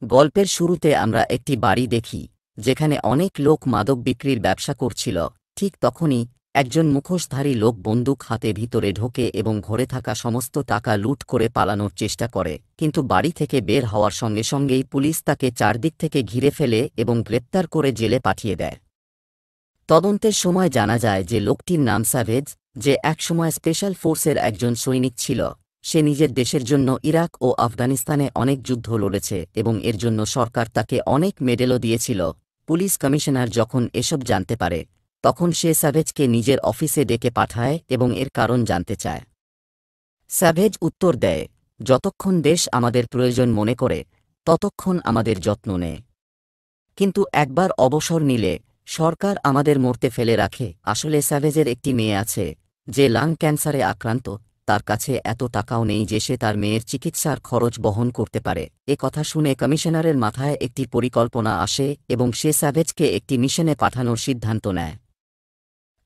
গল্পের শুরুতে আমরা একটি বাড়ি দেখি যেখানে অনেক লোক মাদক বিক্রির ব্যবসা করছিল। ঠিক তখনই একজন মুখোশধারী লোক বন্দুক হাতে ভিতরে ঢোকে এবং ঘরে থাকা সমস্ত টাকা লুট করে পালানোর চেষ্টা করে, কিন্তু বাড়ি থেকে বের হওয়ার সঙ্গে সঙ্গেই পুলিশ তাকে চারদিক থেকে ঘিরে ফেলে এবং গ্রেপ্তার করে জেলে পাঠিয়ে দেয়। তদন্তের সময় জানা যায় যে লোকটির নাম স্যাভেজ, যে একসময় স্পেশাল ফোর্সের একজন সৈনিক ছিল। সে নিজের দেশের জন্য ইরাক ও আফগানিস্তানে অনেক যুদ্ধ লড়েছে এবং এর জন্য সরকার তাকে অনেক মেডেলও দিয়েছিল। পুলিশ কমিশনার যখন এসব জানতে পারে তখন সে স্যাভেজকে নিজের অফিসে ডেকে পাঠায় এবং এর কারণ জানতে চায়। স্যাভেজ উত্তর দেয়, যতক্ষণ দেশ আমাদের প্রয়োজন মনে করে ততক্ষণ আমাদের যত্ন নেয়, কিন্তু একবার অবসর নিলে সরকার আমাদের মরতে ফেলে রাখে। আসলে স্যাভেজের একটি মেয়ে আছে যে লাং ক্যান্সারে আক্রান্ত। তার কাছে এত টাকাও নেই যে সে তার মেয়ের চিকিৎসার খরচ বহন করতে পারে। এ কথা শুনে কমিশনারের মাথায় একটি পরিকল্পনা আসে এবং সে স্যাভেজকে একটি মিশনে পাঠানোর সিদ্ধান্ত নেয়।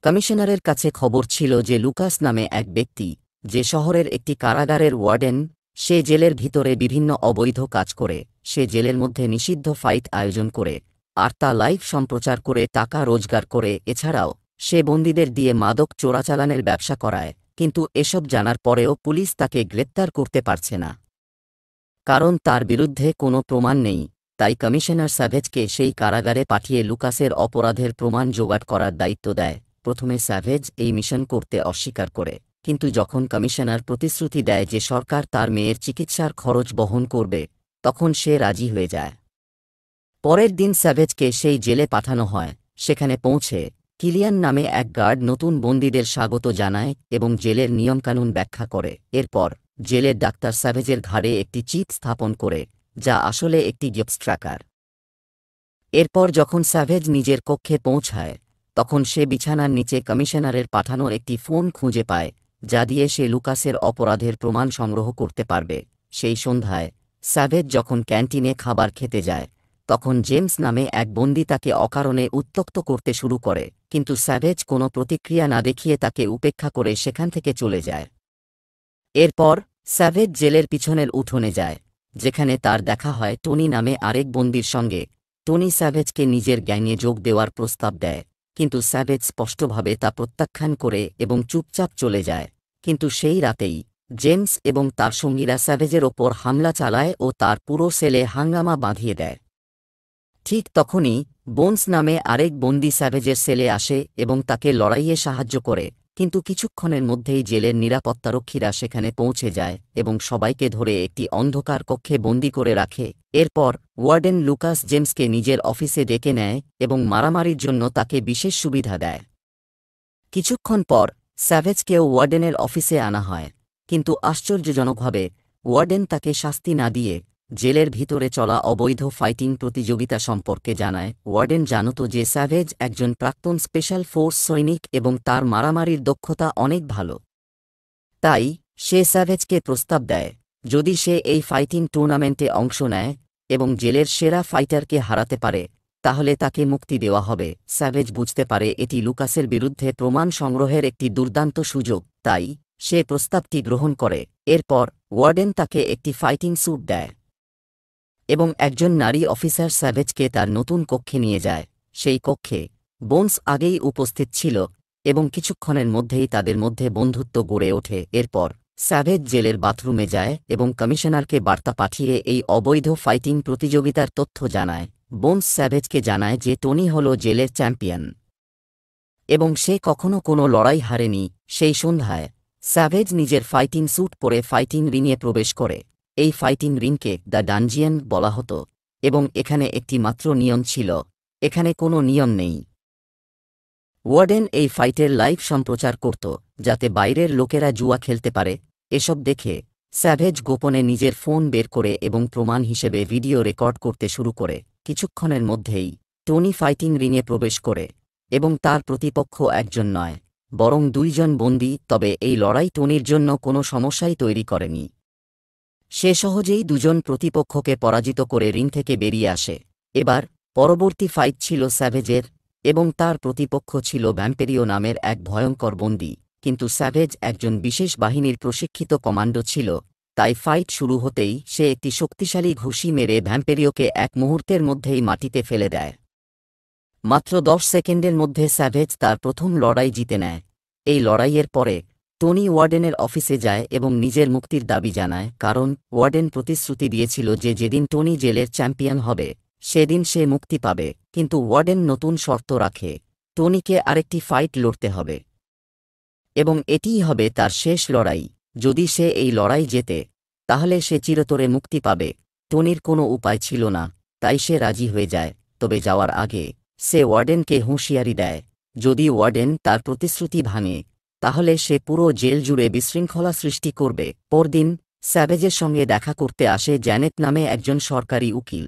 কমিশনারের কাছে খবর ছিল যে লুকাস নামে এক ব্যক্তি, যে শহরের একটি কারাগারের ওয়ার্ডেন, সে জেলের ভিতরে বিভিন্ন অবৈধ কাজ করে। সে জেলের মধ্যে নিষিদ্ধ ফাইট আয়োজন করে আর তা লাইভ সম্প্রচার করে টাকা রোজগার করে। এছাড়াও সে বন্দীদের দিয়ে মাদক চোরাচালানের ব্যবসা করায়, কিন্তু এসব জানার পরেও পুলিশ তাকে গ্রেপ্তার করতে পারছে না, কারণ তার বিরুদ্ধে কোনো প্রমাণ নেই। তাই কমিশনার স্যাভেজকে সেই কারাগারে পাঠিয়ে লুকাসের অপরাধের প্রমাণ জোগাড় করার দায়িত্ব দেয়। প্রথমে স্যাভেজ এই মিশন করতে অস্বীকার করে, কিন্তু যখন কমিশনার প্রতিশ্রুতি দেয় যে সরকার তার মেয়ের চিকিৎসার খরচ বহন করবে, তখন সে রাজি হয়ে যায়। পরের দিন স্যাভেজকে সেই জেলে পাঠানো হয়। সেখানে পৌঁছে কিলিয়ান নামে এক গার্ড নতুন বন্দীদের স্বাগত জানায় এবং জেলের নিয়মকানুন ব্যাখ্যা করে। এরপর জেলের ডাক্তার স্যাভেজের ঘাড়ে একটি চিপ স্থাপন করে, যা আসলে একটি গিপস ট্র্যাকার। এরপর যখন স্যাভেজ নিজের কক্ষে পৌঁছায় তখন সে বিছানার নিচে কমিশনারের পাঠানো একটি ফোন খুঁজে পায়, যা দিয়ে সে লুকাসের অপরাধের প্রমাণ সংগ্রহ করতে পারবে। সেই সন্ধ্যায় স্যাভেজ যখন ক্যান্টিনে খাবার খেতে যায় তখন জেমস নামে এক বন্দী তাকে অকারণে উত্ত্যক্ত করতে শুরু করে, কিন্তু স্যাভেজ কোনো প্রতিক্রিয়া না দেখিয়ে তাকে উপেক্ষা করে সেখান থেকে চলে যায়। এরপর স্যাভেজ জেলের পিছনের উঠোনে যায়, যেখানে তার দেখা হয় টনি নামে আরেক বন্দীর সঙ্গে। টনি স্যাভেজকে নিজের গ্যাংয়ে যোগ দেওয়ার প্রস্তাব দেয়, কিন্তু স্যাভেজ স্পষ্টভাবে তা প্রত্যাখ্যান করে এবং চুপচাপ চলে যায়। কিন্তু সেই রাতেই জেমস এবং তার সঙ্গীরা স্যাভেজের ওপর হামলা চালায় ও তার পুরো সেলে হাঙ্গামা বাঁধিয়ে দেয়। ঠিক তখনই বোনস নামে আরেক বন্দী স্যাভেজের সেলে আসে এবং তাকে লড়াইয়ে সাহায্য করে, কিন্তু কিছুক্ষণের মধ্যেই জেলের নিরাপত্তারক্ষীরা সেখানে পৌঁছে যায় এবং সবাইকে ধরে একটি অন্ধকার কক্ষে বন্দী করে রাখে। এরপর ওয়ার্ডেন লুকাস জেমসকে নিজের অফিসে ডেকে নেয় এবং মারামারির জন্য তাকে বিশেষ সুবিধা দেয়। কিছুক্ষণ পর স্যাভেজকেও ওয়ার্ডেনের অফিসে আনা হয়, কিন্তু আশ্চর্যজনকভাবে ওয়ার্ডেন তাকে শাস্তি না দিয়ে জেলের ভিতরে চলা অবৈধ ফাইটিং প্রতিযোগিতা সম্পর্কে জানায়। ওয়ার্ডেন জানত যে স্যাভেজ একজন প্রাক্তন স্পেশাল ফোর্স সৈনিক এবং তার মারামারির দক্ষতা অনেক ভালো। তাই সে স্যাভেজকে প্রস্তাব দেয়, যদি সে এই ফাইটিং টুর্নামেন্টে অংশ নেয় এবং জেলের সেরা ফাইটারকে হারাতে পারে তাহলে তাকে মুক্তি দেওয়া হবে। স্যাভেজ বুঝতে পারে এটি লুকাসের বিরুদ্ধে প্রমাণ সংগ্রহের একটি দুর্দান্ত সুযোগ, তাই সে প্রস্তাবটি গ্রহণ করে। এরপর ওয়ার্ডেন তাকে একটি ফাইটিং স্যুট দেয় এবং একজন নারী অফিসার স্যাভেজকে তার নতুন কক্ষে নিয়ে যায়। সেই কক্ষে বোনস আগেই উপস্থিত ছিল এবং কিছুক্ষণের মধ্যেই তাদের মধ্যে বন্ধুত্ব গড়ে ওঠে। এরপর স্যাভেজ জেলের বাথরুমে যায় এবং কমিশনারকে বার্তা পাঠিয়ে এই অবৈধ ফাইটিং প্রতিযোগিতার তথ্য জানায়। বোনস স্যাভেজকে জানায় যে টনি হল জেলের চ্যাম্পিয়ন এবং সে কখনো কোনো লড়াই হারেনি। সেই সন্ধ্যায় স্যাভেজ নিজের ফাইটিং স্যুট পরে ফাইটিং রিংয়ে প্রবেশ করে। এই ফাইটিং রিংকে দ্য ডানজিয়ান বলা হতো এবং এখানে একটি মাত্র নিয়ম ছিল, এখানে কোনো নিয়ম নেই। ওয়ার্ডেন এই ফাইটের লাইভ সম্প্রচার করত যাতে বাইরের লোকেরা জুয়া খেলতে পারে। এসব দেখে স্যাভেজ গোপনে নিজের ফোন বের করে এবং প্রমাণ হিসেবে ভিডিও রেকর্ড করতে শুরু করে। কিছুক্ষণের মধ্যেই টনি ফাইটিং রিংয়ে প্রবেশ করে এবং তার প্রতিপক্ষ একজন নয় বরং দুইজন বন্দী। তবে এই লড়াই টনির জন্য কোনো সমস্যাই তৈরি করেনি। সে সহজেই দুজন প্রতিপক্ষকে পরাজিত করে রিং থেকে বেরিয়ে আসে। এবার পরবর্তী ফাইট ছিল স্যাভেজের এবং তার প্রতিপক্ষ ছিল ভ্যাম্পেরিও নামের এক ভয়ঙ্কর বন্দী, কিন্তু স্যাভেজ একজন বিশেষ বাহিনীর প্রশিক্ষিত কমান্ডো ছিল তাই ফাইট শুরু হতেই সে একটি শক্তিশালী ঘুষি মেরে ভ্যাম্পেরিওকে এক মুহূর্তের মধ্যেই মাটিতে ফেলে দেয়। মাত্র 10 সেকেন্ডের মধ্যে স্যাভেজ তার প্রথম লড়াই জিতে নেয়। এই লড়াইয়ের পরে টনি ওয়ার্ডেনের অফিসে যায় এবং নিজের মুক্তির দাবি জানায়, কারণ ওয়ার্ডেন প্রতিশ্রুতি দিয়েছিল যে যেদিন টনি জেলের চ্যাম্পিয়ন হবে সেদিন সে মুক্তি পাবে, কিন্তু ওয়ার্ডেন নতুন শর্ত রাখে, টনিকে আরেকটি ফাইট লড়তে হবে এবং এটিই হবে তার শেষ লড়াই। যদি সে এই লড়াই জেতে তাহলে সে চিরতরে মুক্তি পাবে। টনির কোনো উপায় ছিল না, তাই সে রাজি হয়ে যায়। তবে যাওয়ার আগে সে ওয়ার্ডেনকে হুঁশিয়ারি দেয়, যদি ওয়ার্ডেন তার প্রতিশ্রুতি ভাঙে তাহলে সে পুরো জেল জুড়ে বিশৃঙ্খলা সৃষ্টি করবে। পরদিন স্যাভেজের সঙ্গে দেখা করতে আসে জ্যানেট নামে একজন সরকারি উকিল।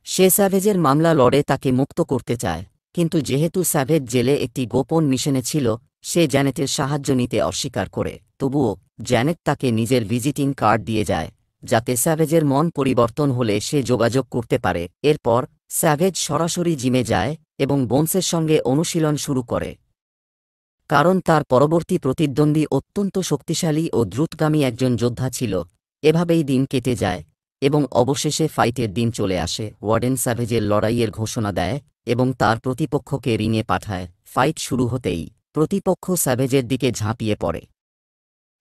সে স্যাভেজের মামলা লড়ে তাকে মুক্ত করতে চায়, কিন্তু যেহেতু স্যাভেজ জেলে একটি গোপন মিশনে ছিল সে জ্যানেটের সাহায্য নিতে অস্বীকার করে। তবুও জ্যানেট তাকে নিজের ভিজিটিং কার্ড দিয়ে যায়, যাতে স্যাভেজের মন পরিবর্তন হলে সে যোগাযোগ করতে পারে। এরপর স্যাভেজ সরাসরি জিমে যায় এবং বোনসের সঙ্গে অনুশীলন শুরু করে, কারণ তার পরবর্তী প্রতিদ্বন্দ্বী অত্যন্ত শক্তিশালী ও দ্রুতগামী একজন যোদ্ধা ছিল। এভাবেই দিন কেটে যায় এবং অবশেষে ফাইটের দিন চলে আসে। ওয়ার্ডেন স্যাভেজের লড়াইয়ের ঘোষণা দেয় এবং তার প্রতিপক্ষকে রিংয়ে পাঠায়। ফাইট শুরু হতেই প্রতিপক্ষ স্যাভেজের দিকে ঝাঁপিয়ে পড়ে,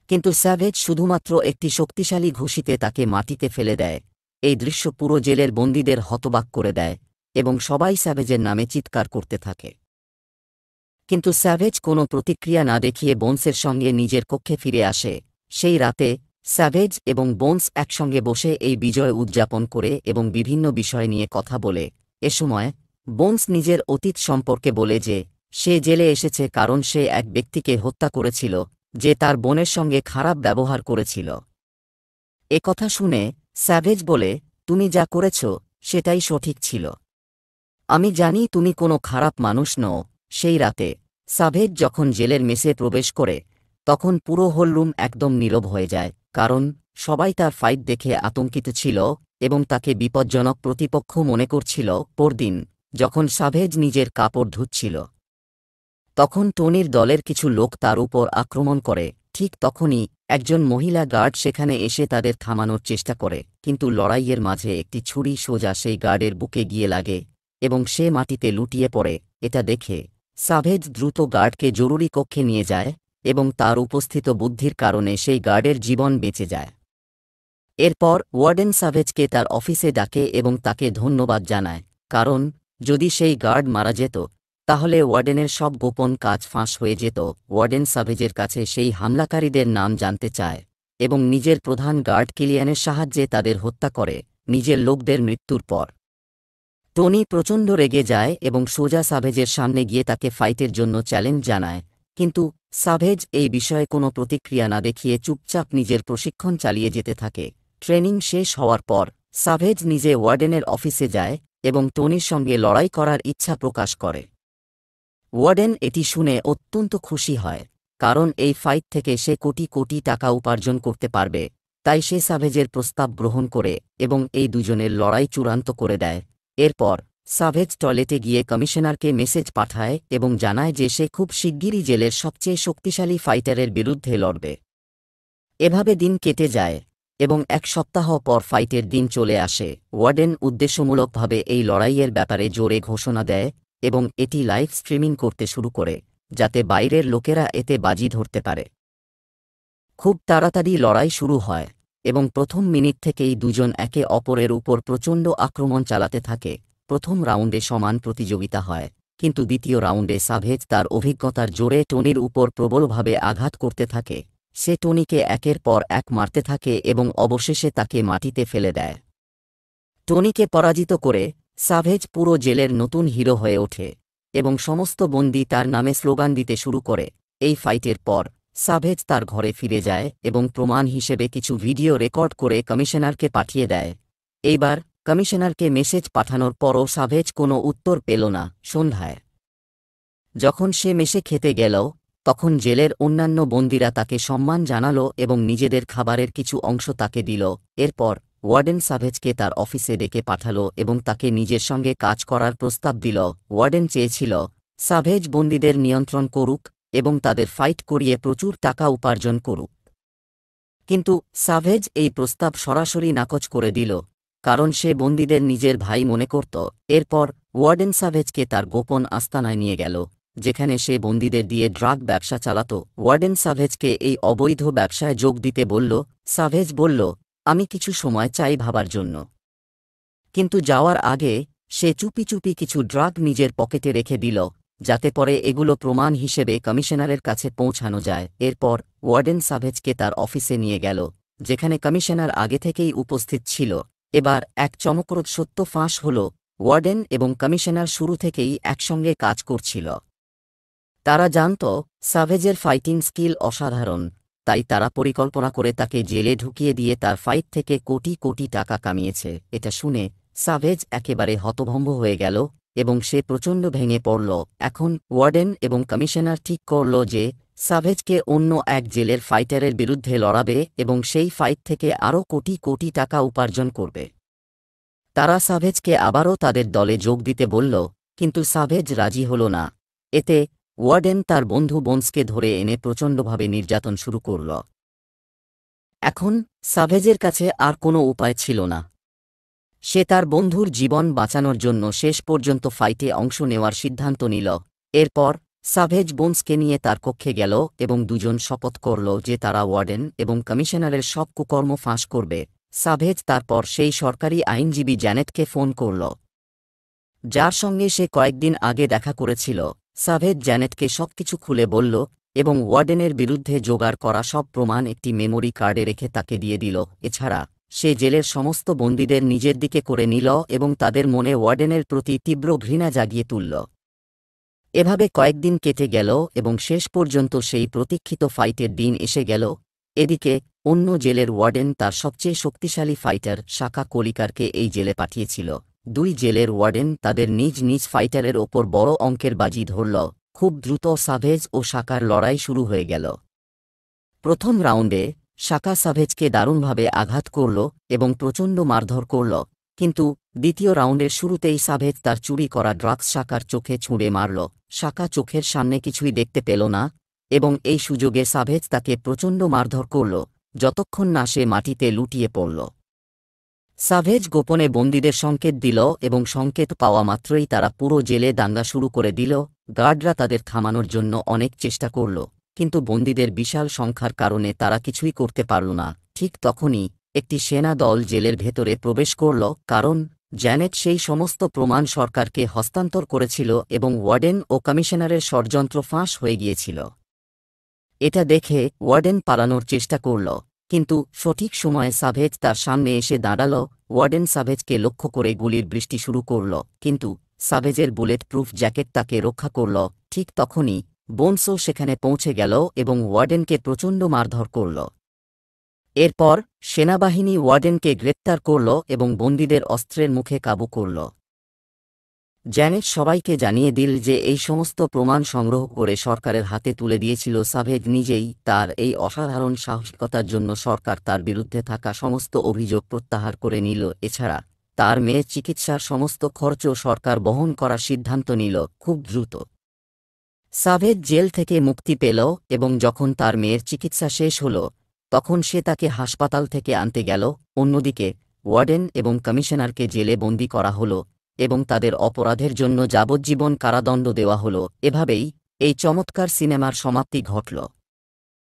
কিন্তু স্যাভেজ শুধুমাত্র একটি শক্তিশালী ঘুষিতে তাকে মাটিতে ফেলে দেয়। এই দৃশ্য পুরো জেলের বন্দীদের হতবাক করে দেয় এবং সবাই স্যাভেজের নামে চিৎকার করতে থাকে। কিন্তু স্যাভেজ কোনো প্রতিক্রিয়া না দেখিয়ে বোনসের সঙ্গে নিজের কক্ষে ফিরে আসে। সেই রাতে স্যাভেজ এবং বোনস একসঙ্গে বসে এই বিজয় উদযাপন করে এবং বিভিন্ন বিষয় নিয়ে কথা বলে। এ সময় বোনস নিজের অতীত সম্পর্কে বলে যে সে জেলে এসেছে কারণ সে এক ব্যক্তিকে হত্যা করেছিল যে তার বোনের সঙ্গে খারাপ ব্যবহার করেছিল। এ কথা শুনে স্যাভেজ বলে, তুমি যা করেছ সেটাই সঠিক ছিল, আমি জানি তুমি কোনো খারাপ মানুষ নও। সেই রাতে স্যাভেজ যখন জেলের মেসে প্রবেশ করে তখন পুরো হলরুম একদম নীরব হয়ে যায়, কারণ সবাই তার ফাইট দেখে আতঙ্কিত ছিল এবং তাকে বিপজ্জনক প্রতিপক্ষ মনে করছিল। পরদিন যখন স্যাভেজ নিজের কাপড় ধুচ্ছিল তখন টনির দলের কিছু লোক তার উপর আক্রমণ করে। ঠিক তখনই একজন মহিলা গার্ড সেখানে এসে তাদের থামানোর চেষ্টা করে, কিন্তু লড়াইয়ের মাঝে একটি ছুরি সোজা সেই গার্ডের বুকে গিয়ে লাগে এবং সে মাটিতে লুটিয়ে পড়ে। এটা দেখে স্যাভেজ দ্রুত গার্ডকে জরুরি কক্ষে নিয়ে যায় এবং তার উপস্থিত বুদ্ধির কারণে সেই গার্ডের জীবন বেঁচে যায়। এরপর ওয়ার্ডেন স্যাভেজকে তার অফিসে ডাকে এবং তাকে ধন্যবাদ জানায়, কারণ যদি সেই গার্ড মারা যেত তাহলে ওয়ার্ডেনের সব গোপন কাজ ফাঁস হয়ে যেত। ওয়ার্ডেন স্যাভেজের কাছে সেই হামলাকারীদের নাম জানতে চায় এবং নিজের প্রধান গার্ড কিলিয়ানের সাহায্যে তাদের হত্যা করে নিজের লোকদের মৃত্যুর পর। টনি প্রচণ্ড রেগে যায় এবং সোজা স্যাভেজের সামনে গিয়ে তাকে ফাইটের জন্য চ্যালেঞ্জ জানায়, কিন্তু স্যাভেজ এই বিষয়ে কোনো প্রতিক্রিয়া না দেখিয়ে চুপচাপ নিজের প্রশিক্ষণ চালিয়ে যেতে থাকে। ট্রেনিং শেষ হওয়ার পর স্যাভেজ নিজে ওয়ার্ডেনের অফিসে যায় এবং টনির সঙ্গে লড়াই করার ইচ্ছা প্রকাশ করে। ওয়ার্ডেন এটি শুনে অত্যন্ত খুশি হয়, কারণ এই ফাইট থেকে সে কোটি কোটি টাকা উপার্জন করতে পারবে। তাই সে স্যাভেজের প্রস্তাব গ্রহণ করে এবং এই দুজনের লড়াই চূড়ান্ত করে দেয়। এরপর স্যাভেজ টয়লেটে গিয়ে কমিশনারকে মেসেজ পাঠায় এবং জানায় যে সে খুব শিগগিরই জেলের সবচেয়ে শক্তিশালী ফাইটারের বিরুদ্ধে লড়বে। এভাবে দিন কেটে যায় এবং এক সপ্তাহ পর ফাইটের দিন চলে আসে। ওয়ার্ডেন উদ্দেশ্যমূলকভাবে এই লড়াইয়ের ব্যাপারে জোরে ঘোষণা দেয় এবং এটি লাইভ স্ট্রিমিং করতে শুরু করে, যাতে বাইরের লোকেরা এতে বাজি ধরতে পারে। খুব তাড়াতাড়ি লড়াই শুরু হয় এবং প্রথম মিনিট থেকেই দুজন একে অপরের উপর প্রচণ্ড আক্রমণ চালাতে থাকে। প্রথম রাউন্ডে সমান প্রতিযোগিতা হয়, কিন্তু দ্বিতীয় রাউন্ডে স্যাভেজ তার অভিজ্ঞতার জোরে টনির উপর প্রবলভাবে আঘাত করতে থাকে। সে টনিকে একের পর এক মারতে থাকে এবং অবশেষে তাকে মাটিতে ফেলে দেয়। টনিকে পরাজিত করে স্যাভেজ পুরো জেলের নতুন হিরো হয়ে ওঠে এবং সমস্ত বন্দী তার নামে স্লোগান দিতে শুরু করে। এই ফাইটের পর স্যাভেজ তার ঘরে ফিরে যায় এবং প্রমাণ হিসেবে কিছু ভিডিও রেকর্ড করে কমিশনারকে পাঠিয়ে দেয়। এইবার কমিশনারকে মেসেজ পাঠানোর পরও স্যাভেজ কোনো উত্তর পেল না। সন্ধ্যায় যখন সে মেসে খেতে গেল তখন জেলের অন্যান্য বন্দীরা তাকে সম্মান জানালো এবং নিজেদের খাবারের কিছু অংশ তাকে দিল। এরপর ওয়ার্ডেন স্যাভেজকে তার অফিসে ডেকে পাঠালো এবং তাকে নিজের সঙ্গে কাজ করার প্রস্তাব দিল। ওয়ার্ডেন চেয়েছিল স্যাভেজ বন্দীদের নিয়ন্ত্রণ করুক এবং তাদের ফাইট করিয়ে প্রচুর টাকা উপার্জন করুক, কিন্তু সাভেজ এই প্রস্তাব সরাসরি নাকচ করে দিল, কারণ সে বন্দীদের নিজের ভাই মনে করত। এরপর ওয়ার্ডেন সাভেজকে তার গোপন আস্তানায় নিয়ে গেল, যেখানে সে বন্দীদের দিয়ে ড্রাগ ব্যবসা চালাত। ওয়ার্ডেন সাভেজকে এই অবৈধ ব্যবসায় যোগ দিতে বলল। সাভেজ বলল, আমি কিছু সময় চাই ভাবার জন্য। কিন্তু যাওয়ার আগে সে চুপি চুপি কিছু ড্রাগ নিজের পকেটে রেখে দিল, যাতে পরে এগুলো প্রমাণ হিসেবে কমিশনারের কাছে পৌঁছানো যায়। এরপর ওয়ার্ডেন সাভেজকে তার অফিসে নিয়ে গেল, যেখানে কমিশনার আগে থেকেই উপস্থিত ছিল। এবার এক চমকপ্রদ সত্য ফাঁস হল, ওয়ার্ডেন এবং কমিশনার শুরু থেকেই একসঙ্গে কাজ করছিল। তারা জানত সাভেজের ফাইটিং স্কিল অসাধারণ, তাই তারা পরিকল্পনা করে তাকে জেলে ঢুকিয়ে দিয়ে তার ফাইট থেকে কোটি কোটি টাকা কামিয়েছে। এটা শুনে সাভেজ একেবারে হতভম্ব হয়ে গেল এবং সে প্রচণ্ড ভেঙে পড়ল। এখন ওয়ার্ডেন এবং কমিশনার ঠিক করল যে সাভেজকে অন্য এক জেলের ফাইটারের বিরুদ্ধে লড়াবে এবং সেই ফাইট থেকে আরও কোটি কোটি টাকা উপার্জন করবে। তারা সাভেজকে আবারও তাদের দলে যোগ দিতে বলল, কিন্তু সাভেজ রাজি হল না। এতে ওয়ার্ডেন তার বন্ধু বোনসকে ধরে এনে প্রচণ্ডভাবে নির্যাতন শুরু করল। এখন সাভেজের কাছে আর কোনো উপায় ছিল না। সে তার বন্ধুর জীবন বাঁচানোর জন্য শেষ পর্যন্ত ফাইটে অংশ নেওয়ার সিদ্ধান্ত নিল। এরপর সাভেজ বোনসকে নিয়ে তার কক্ষে গেল এবং দুজন শপথ করল যে তারা ওয়ার্ডেন এবং কমিশনারের সব কুকর্ম ফাঁস করবে। সাভেজ তারপর সেই সরকারি আইনজীবী জ্যানেটকে ফোন করল, যার সঙ্গে সে কয়েকদিন আগে দেখা করেছিল। সাভেজ জ্যানেটকে সবকিছু খুলে বলল এবং ওয়ার্ডেনের বিরুদ্ধে জোগাড় করা সব প্রমাণ একটি মেমোরি কার্ডে রেখে তাকে দিয়ে দিল। এছাড়া সে জেলের সমস্ত বন্দীদের নিজের দিকে করে নিল এবং তাদের মনে ওয়ার্ডেনের প্রতি তীব্র ঘৃণা জাগিয়ে তুলল। এভাবে কয়েকদিন কেটে গেল এবং শেষ পর্যন্ত সেই প্রতীক্ষিত ফাইটের দিন এসে গেল। এদিকে অন্য জেলের ওয়ার্ডেন তার সবচেয়ে শক্তিশালী ফাইটার শাকা কলিকারকে এই জেলে পাঠিয়েছিল। দুই জেলের ওয়ার্ডেন তাদের নিজ নিজ ফাইটারের ওপর বড় অঙ্কের বাজি ধরল। খুব দ্রুত সাভেজ ও শাকার লড়াই শুরু হয়ে গেল। প্রথম রাউন্ডে শাকা সাভেজকে দারুণভাবে আঘাত করল এবং প্রচণ্ড মারধর করল, কিন্তু দ্বিতীয় রাউন্ডের শুরুতেই সাভেজ তার চুরি করা ড্রাগস শাকার চোখে ছুঁড়ে মারল। শাকা চোখের সামনে কিছুই দেখতে পেল না এবং এই সুযোগে সাভেজ তাকে প্রচণ্ড মারধর করল, যতক্ষণ না সে মাটিতে লুটিয়ে পড়ল। সাভেজ গোপনে বন্দীদের সংকেত দিল এবং সংকেত পাওয়া মাত্রই তারা পুরো জেলে দাঙ্গা শুরু করে দিল। গার্ডরা তাদের থামানোর জন্য অনেক চেষ্টা করল, কিন্তু বন্দীদের বিশাল সংখ্যার কারণে তারা কিছুই করতে পারল না। ঠিক তখনই একটি সেনা দল জেলের ভেতরে প্রবেশ করল, কারণ জ্যানেট সেই সমস্ত প্রমাণ সরকারকে হস্তান্তর করেছিল এবং ওয়ার্ডেন ও কমিশনারের ষড়যন্ত্র ফাঁস হয়ে গিয়েছিল। এটা দেখে ওয়ার্ডেন পালানোর চেষ্টা করল, কিন্তু সঠিক সময়ে সাভেজ তার সামনে এসে দাঁড়াল। ওয়ার্ডেন সাভেজকে লক্ষ্য করে গুলির বৃষ্টি শুরু করল, কিন্তু সাভেজের বুলেট প্রুফ জ্যাকেট তাকে রক্ষা করল। ঠিক তখনই বোনসও সেখানে পৌঁছে গেল এবং ওয়ার্ডেনকে প্রচণ্ড মারধর করল। এরপর সেনাবাহিনী ওয়ার্ডেনকে গ্রেপ্তার করল এবং বন্দীদের অস্ত্রের মুখে কাবু করল। জ্যানেট সবাইকে জানিয়ে দিল যে এই সমস্ত প্রমাণ সংগ্রহ করে সরকারের হাতে তুলে দিয়েছিল সাভেজ নিজেই। তার এই অসাধারণ সাহসিকতার জন্য সরকার তার বিরুদ্ধে থাকা সমস্ত অভিযোগ প্রত্যাহার করে নিল। এছাড়া তার মেয়ের চিকিৎসার সমস্ত খরচও সরকার বহন করার সিদ্ধান্ত নিল। খুব দ্রুত সাভেজ জেল থেকে মুক্তি পেল এবং যখন তার মেয়ের চিকিৎসা শেষ হল, তখন সে তাকে হাসপাতাল থেকে আনতে গেল। অন্যদিকে ওয়ার্ডেন এবং কমিশনারকে জেলে বন্দী করা হল এবং তাদের অপরাধের জন্য যাবজ্জীবন কারাদণ্ড দেওয়া হল। এভাবেই এই চমৎকার সিনেমার সমাপ্তি ঘটল।